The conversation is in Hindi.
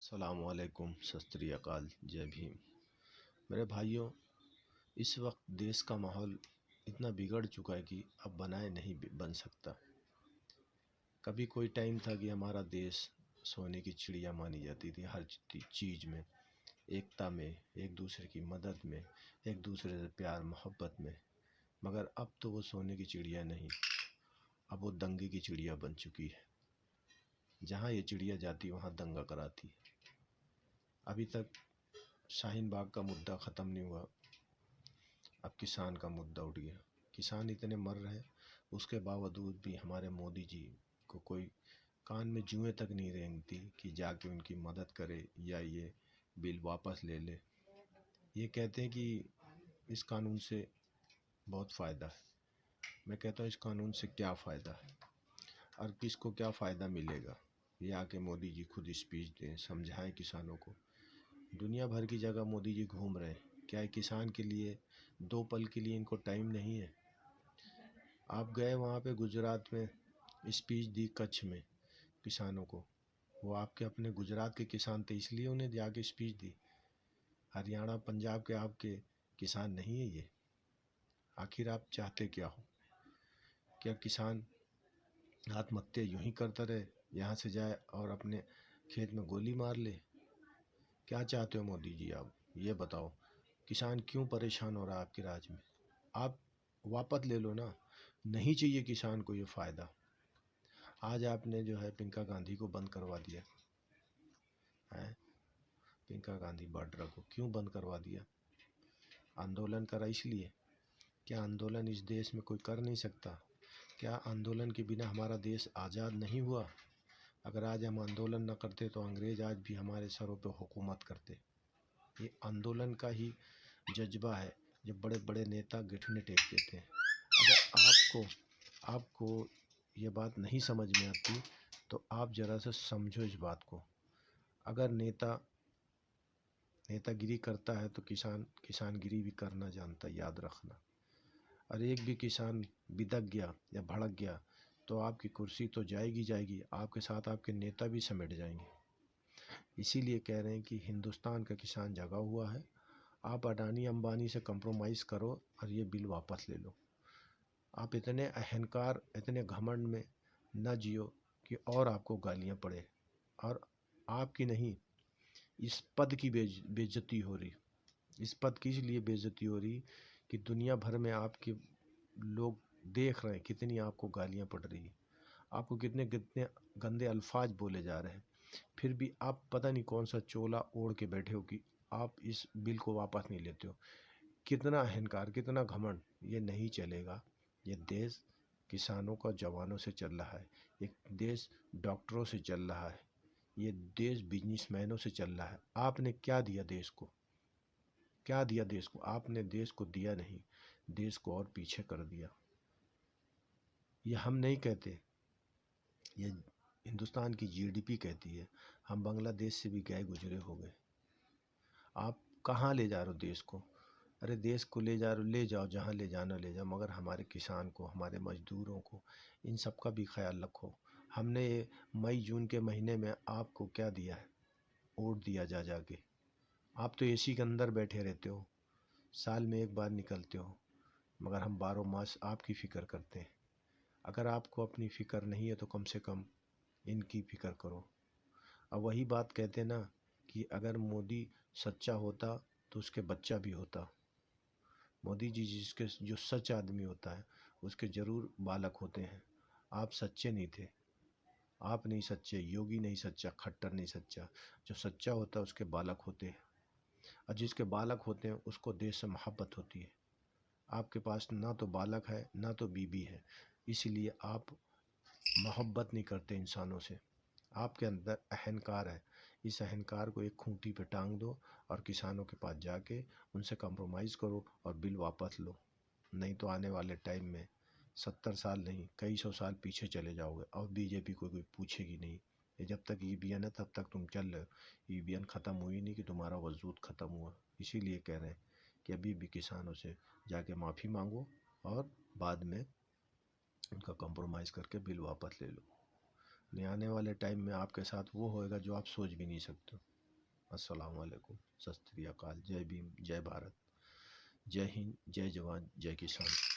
अस्सलामुअलैकुम, सत श्री अकाल, जय भीम। मेरे भाइयों, इस वक्त देश का माहौल इतना बिगड़ चुका है कि अब बनाए नहीं बन सकता। कभी कोई टाइम था कि हमारा देश सोने की चिड़िया मानी जाती थी, हर चीज़ में, एकता में, एक दूसरे की मदद में, एक दूसरे से प्यार मोहब्बत में। मगर अब तो वो सोने की चिड़िया नहीं, अब वो दंगे की चिड़िया बन चुकी है। जहाँ ये चिड़िया जाती वहाँ दंगा कराती। अभी तक शाहीन बाग का मुद्दा ख़त्म नहीं हुआ, अब किसान का मुद्दा उठ गया। किसान इतने मर रहे, उसके बावजूद भी हमारे मोदी जी को कोई कान में जुएं तक नहीं रेंगती कि जाके उनकी मदद करे या ये बिल वापस ले ले। ये कहते हैं कि इस कानून से बहुत फ़ायदा है। मैं कहता हूँ, इस कानून से क्या फ़ायदा है और किसको क्या फ़ायदा मिलेगा? ये आके मोदी जी खुद स्पीच दें, समझाएं किसानों को। दुनिया भर की जगह मोदी जी घूम रहे हैं, क्या है किसान के लिए दो पल के लिए इनको टाइम नहीं है? आप गए वहाँ पे गुजरात में, स्पीच दी कच्छ में किसानों को। वो आपके अपने गुजरात के किसान थे, इसलिए उन्हें जाके स्पीच दी। हरियाणा पंजाब के आपके किसान नहीं है ये? आखिर आप चाहते क्या हो? क्या किसान आत्महत्या यूं ही करता रहे, यहाँ से जाए और अपने खेत में गोली मार ले? क्या चाहते हो मोदी जी आप? ये बताओ, किसान क्यों परेशान हो रहा है आपके राज्य में? आप वापस ले लो ना, नहीं चाहिए किसान को ये फ़ायदा। आज आपने जो है प्रियंका गांधी को बंद करवा दिया है। प्रियंका गांधी वाड्रा को क्यों बंद करवा दिया? आंदोलन करा इसलिए? क्या आंदोलन इस देश में कोई कर नहीं सकता? क्या आंदोलन के बिना हमारा देश आज़ाद नहीं हुआ? अगर आज हम आंदोलन न करते तो अंग्रेज आज भी हमारे सरों पर हुकूमत करते। ये आंदोलन का ही जज्बा है, जब बड़े बड़े नेता घुटने टेक देते हैं। अगर आपको ये बात नहीं समझ में आती तो आप ज़रा सा समझो इस बात को। अगर नेतागिरी करता है तो किसानगिरी भी करना जानता, याद रखना। और एक भी किसान बिदक गया या भड़क गया तो आपकी कुर्सी तो जाएगी जाएगी, आपके साथ आपके नेता भी समेट जाएंगे। इसीलिए कह रहे हैं कि हिंदुस्तान का किसान जगा हुआ है। आप अडानी अंबानी से कंप्रोमाइज़ करो और ये बिल वापस ले लो। आप इतने अहंकार, इतने घमंड में न जियो कि और आपको गालियाँ पड़े। और आपकी नहीं, इस पद की बेइज्जती हो रही। इस पद की इसलिए बेइज्जती हो रही कि दुनिया भर में आपके लोग देख रहे हैं कितनी आपको गालियाँ पड़ रही है, आपको कितने कितने गंदे अल्फाज बोले जा रहे हैं। फिर भी आप पता नहीं कौन सा चोला ओढ़ के बैठे हो कि आप इस बिल को वापस नहीं लेते हो। कितना अहंकार, कितना घमंड! ये नहीं चलेगा। ये देश किसानों का जवानों से चल रहा है, एक देश डॉक्टरों से चल रहा है, ये देश बिजनेसमैनों से चल रहा है। आपने क्या दिया देश को? क्या दिया देश को? आपने देश को दिया नहीं, देश को और पीछे कर दिया। ये हम नहीं कहते, ये हिंदुस्तान की जीडीपी कहती है। हम बांग्लादेश से भी गए गुजरे हो गए। आप कहाँ ले जा रहे हो देश को? अरे देश को ले जा रहे हो, ले जाओ, जहाँ ले जाना ले जाओ, मगर हमारे किसान को, हमारे मजदूरों को, इन सब का भी ख्याल रखो। हमने मई जून के महीने में आपको क्या दिया है? वोट दिया जा जाके। आप तो एसी के अंदर बैठे रहते हो, साल में एक बार निकलते हो, मगर हम 12 मास आपकी फ़िक्र करते हैं। अगर आपको अपनी फ़िक्र नहीं है तो कम से कम इनकी फ़िक्र करो। अब वही बात कहते हैं ना कि अगर मोदी सच्चा होता तो उसके बच्चा भी होता। मोदी जी जिसके जो सच आदमी होता है उसके ज़रूर बालक होते हैं। आप सच्चे नहीं थे, आप नहीं सच्चे, योगी नहीं सच्चा, खट्टर नहीं सच्चा। जो सच्चा होता है उसके बालक होते हैं, और जिसके बालक होते हैं उसको देश से मोहब्बत होती है। आपके पास ना तो बालक है ना तो बीबी है, इसीलिए आप मोहब्बत नहीं करते इंसानों से। आपके अंदर अहंकार है। इस अहंकार को एक खूंटी पे टांग दो और किसानों के पास जाके उनसे कंप्रोमाइज़ करो और बिल वापस लो। नहीं तो आने वाले टाइम में 70 साल नहीं, कई सौ साल पीछे चले जाओगे और बीजेपी को कोई पूछेगी नहीं। ये जब तक ईवीएन है तब तक तुम चल रहे हो। ईवीएन ख़त्म हुई नहीं कि तुम्हारा वजूद ख़त्म हुआ। इसीलिए कह रहे हैं कि अभी भी किसानों से जाके माफ़ी मांगो और बाद में उनका कंप्रोमाइज़ करके बिल वापस ले लो। नहीं आने वाले टाइम में आपके साथ वो होएगा जो आप सोच भी नहीं सकते। अस्सलाम वालेकुम, सत श्री अकाल, जय भीम, जय भारत, जय हिंद, जय जवान, जय किसान।